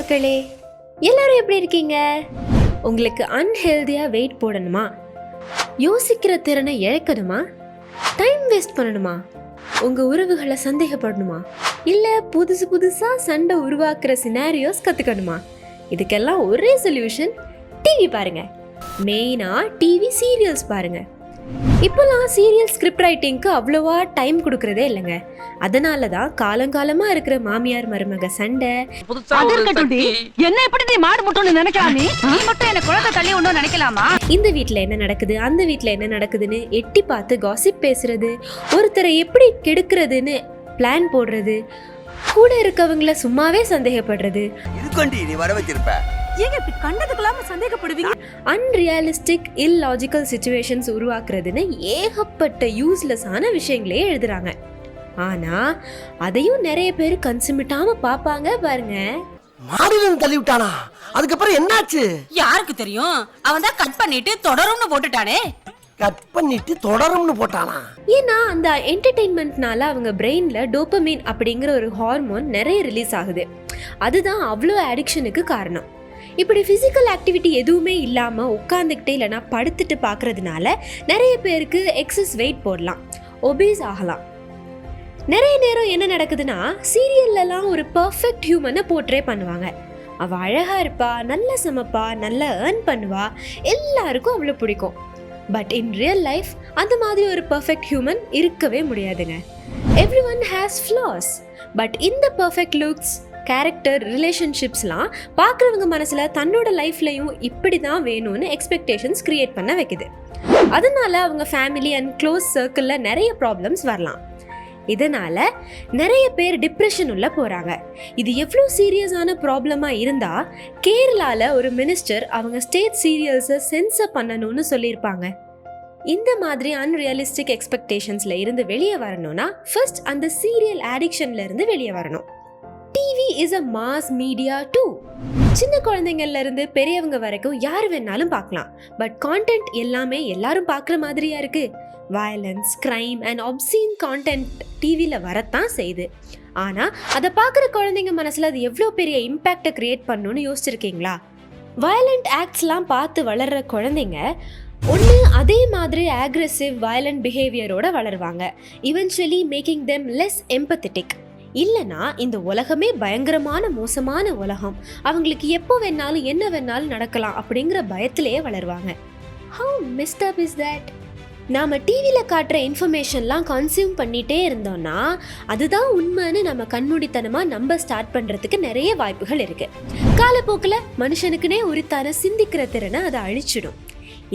மக்களே, எல்லாரும் எப்படி இருக்கீங்க? உங்களுக்கு அன்ஹெல்தியாக வெயிட் போடணுமா, யோசிக்கிற திறனை இழக்கணுமா, டைம் வேஸ்ட் பண்ணணுமா, உங்கள் உறவுகளை சந்தேகப்படணுமா, இல்லை புதுசாக சண்டை உருவாக்குற சினாரியோஸ் கற்றுக்கணுமா? இதுக்கெல்லாம் ஒரே சொல்யூஷன், டிவி பாருங்கள். மெயினாக டிவி சீரியல்ஸ் பாருங்கள். இப்போல்லாம் சீரியல் ஸ்கிரிப்ட் ரைட்டிங்க்கு அவ்வளோவா டைம் கொடுக்கறதே இல்லைங்க. அதனால தான் காலங்காலமாக இருக்கிற மாமியார் மருமக சண்டை. என்ன எப்படி நீ மாடு முட்டோன்னு நினைக்கலாமே, நீ மட்டும் என்ன குழந்தை தள்ளி ஒன்றும் நினைக்கலாமா? இந்த வீட்டில் என்ன நடக்குது, அந்த வீட்டில் என்ன நடக்குதுன்னு எட்டி பார்த்து காசிப் பேசுறது, ஒருத்தரை எப்படி கெடுக்கிறதுன்னு பிளான் போடுறது, கூட இருக்கவங்கள சும்மாவே சந்தேகப்படுறது, அன்ரியலிஸ்டிக் இல்லாஜிக்கல் சிச்சுவேஷன்ஸ் உருவாக்குறதுன்னு ஏகப்பட்ட யூஸ்லெஸ்ஸான விஷயங்களே எழுதுறாங்க. ஆனா அதையும் நிறைய பேர் கன்சிமிட்டாம பாப்பாங்க பாருங்க. மாடுలను தள்ளி விட்டானா, அதுக்கப்புறம் என்னாச்சு யாருக்கு தெரியும்? அவன் தான் கட் பண்ணிட்டு தொடரும்னு போட்டுட்டானே. கட் பண்ணிட்டு தொடரும்னு போட்டானா? ஏன்னா அந்த என்டர்டெயின்மெண்ட்னால அவங்க பிரெயின்ல டோபமைன் அப்படிங்கிற ஒரு ஹார்மோன் நிறைய ரிலீஸ் ஆகுது. அதுதான் அவ்வளோ அடிக்ஷனுக்கு காரணம். இப்படி ஃபிசிக்கல் ஆக்டிவிட்டி எதுவுமே இல்லாமல் உட்காந்துக்கிட்டே இல்லைனா படுத்துட்டு பார்க்கறதுனால நிறைய பேருக்கு எக்ஸஸ் வெயிட் போடலாம், ஒபீஸ் ஆகலாம். நிறைய நேரம் என்ன நடக்குதுன்னா, சீரியல்லலாம் ஒரு பர்ஃபெக்ட் ஹியூமனை போர்ட்ரே பண்ணுவாங்க. அவள் அழகாக இருப்பா, நல்லா சமைப்பா, நல்லா ஏர்ன் பண்ணுவா, எல்லாருக்கும் அவ்வளோ பிடிக்கும். பட் இன் ரியல் லைஃப் அந்த மாதிரி ஒரு பர்ஃபெக்ட் ஹியூமன் இருக்கவே முடியாதுங்க. Every one has flaws. But இந்த பர்ஃபெக்ட் லுக்ஸ், கேரக்டர், ரிலேஷன்ஷிப்ஸ்லாம் பார்க்குறவங்க மனசில் தன்னோட லைஃப்லையும் இப்படி தான் வேணும்னு எக்ஸ்பெக்டேஷன்ஸ் க்ரியேட் பண்ண வைக்குது. அதனால அவங்க ஃபேமிலி அண்ட் க்ளோஸ் சர்க்கிளில் நிறைய ப்ராப்ளம்ஸ் வரலாம். இதனால் நிறைய பேர் டிப்ரெஷன் உள்ள போகிறாங்க. இது எவ்வளோ சீரியஸான ப்ராப்ளமாக இருந்தால் கேரளாவில் ஒரு மினிஸ்டர் அவங்க ஸ்டேட் சீரியல்ஸை சென்சர் பண்ணணும்னு சொல்லியிருப்பாங்க. இந்த மாதிரி அன்ரியலிஸ்டிக் எக்ஸ்பெக்டேஷன்ஸில் இருந்து வெளியே வரணும்னா ஃபர்ஸ்ட் அந்த சீரியல் ஆடிக்ஷன்ல இருந்து வெளியே வரணும். TV is a mass media too. சின்ன குழந்தைங்கள்ல இருந்து பெரியவங்க வரைக்கும் யார் வேணாலும் பார்க்கலாம். பட் கான்டென்ட் எல்லாமே எல்லாரும் பார்க்குற மாதிரியா இருக்கு? வயலன்ஸ், கிரைம் அண்ட் ஆப்சீன் கான்டென்ட் டிவியில் வரத்தான் செய்யுது. ஆனால் அதை பார்க்குற குழந்தைங்க மனசில் அது எவ்வளோ பெரிய இம்பேக்டை க்ரியேட் பண்ணணும்னு யோசிச்சிருக்கீங்களா? வயலண்ட் ஆக்ட்ஸ்லாம் பார்த்து வளர்கிற குழந்தைங்க ஒன்று அதே மாதிரி அக்ரெசிவ் வயலண்ட் பிஹேவியரோட வளருவாங்க, eventually making them less empathetic. இல்லைனா இந்த உலகமே பயங்கரமான மோசமான உலகம், அவங்களுக்கு எப்போ வேணாலும் என்ன வேணாலும் நடக்கலாம் அப்படிங்கிற பயத்திலேயே வளருவாங்க. How messed up is that? நாம் டிவியில் காட்டுற இன்ஃபர்மேஷன்லாம் கன்சியூம் பண்ணிகிட்டே இருந்தோம்னா அதுதான் உண்மைன்னு நம்ம கண்மூடித்தனமாக நம்ப ஸ்டார்ட் பண்ணுறதுக்கு நிறைய வாய்ப்புகள் இருக்குது. காலப்போக்கில் மனுஷனுக்குனே உரித்தான சிந்திக்கிற திறனை அதை அழிச்சிடும்.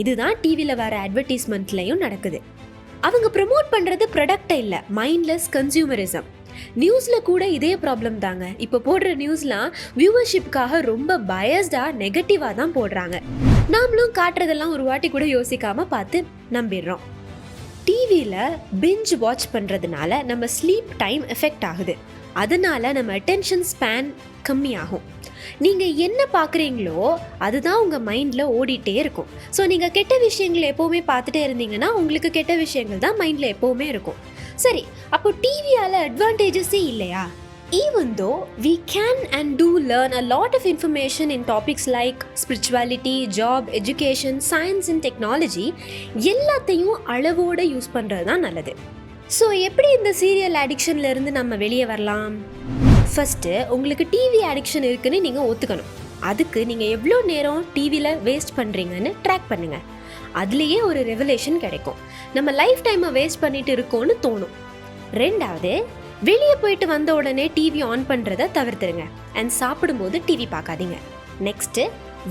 இதுதான் டிவியில் வர அட்வர்டைஸ்மெண்ட்லையும் நடக்குது. அவங்க ப்ரமோட் பண்ணுறது ப்ரொடக்டை இல்லை, மைண்ட்லெஸ் கன்சியூமரிசம். நியூஸில் கூட இதே ப்ராப்ளம் தாங்க. இப்போ போடுற நியூஸ்லாம் வியூவர்ஷிப்காக ரொம்ப பயஸ்டாக நெகட்டிவாக தான் போடுறாங்க. நாமளும் காட்டுறதெல்லாம் ஒரு வாட்டி கூட யோசிக்காமல் பார்த்து நம்பிடுறோம். டிவியில் பிஞ்ச் வாட்ச் பண்ணுறதுனால நம்ம ஸ்லீப் டைம் எஃபெக்ட் ஆகுது. அதனால நம்ம அட்டென்ஷன் ஸ்பேன் கம்மியாகும். நீங்கள் என்ன பார்க்குறீங்களோ அதுதான் உங்கள் மைண்டில் ஓடிட்டே இருக்கும். ஸோ நீங்கள் கெட்ட விஷயங்களை எப்போவுமே பார்த்துட்டே இருந்தீங்கன்னா உங்களுக்கு கெட்ட விஷயங்கள் தான் மைண்டில் எப்போவுமே இருக்கும். சரி, அப்போ டிவியால் அட்வான்டேஜஸே இல்லையா? Even though we can and do learn a lot of information in topics like spirituality, job, education, science and technology, எல்லாத்தையும் அளவோடு யூஸ் பண்ணுறது தான் நல்லது. ஸோ எப்படி இந்த சீரியல் அடிக்ஷன்ல இருந்து நம்ம வெளியே வரலாம்? ஃபர்ஸ்ட்டு உங்களுக்கு டிவி அடிக்ஷன் இருக்குன்னு நீங்கள் ஒத்துக்கணும். அதுக்கு நீங்கள் எவ்வளோ நேரம் டிவியில் வேஸ்ட் பண்ணுறீங்கன்னு ட்ராக் பண்ணுங்கள். அதுலேயே ஒரு ரெவலேஷன் கிடைக்கும். நம்ம லைஃப் டைமை வேஸ்ட் பண்ணிட்டு இருக்கோன்னு தோணும். ரெண்டாவது, வெளியே போயிட்டு வந்த உடனே டிவி ஆன் பண்ணுறதை தவிர்த்துருங்க. அண்ட் சாப்பிடும்போது டிவி பார்க்காதீங்க. நெக்ஸ்ட்டு,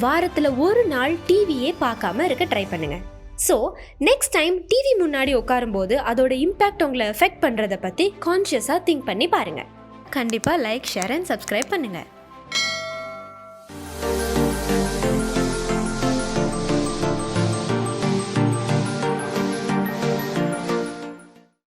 வாரத்தில் ஒரு நாள் டிவியே பார்க்காம இருக்க ட்ரை பண்ணுங்கள். ஸோ நெக்ஸ்ட் டைம் டிவி முன்னாடி உட்காரும்போது அதோட இம்பேக்ட் உங்களை எஃபெக்ட் பண்ணுறதை பற்றி கான்ஷியஸாக திங்க் பண்ணி பாருங்கள். கண்டிப்பாக லைக், ஷேர் அண்ட் சப்ஸ்கிரைப் பண்ணுங்கள்.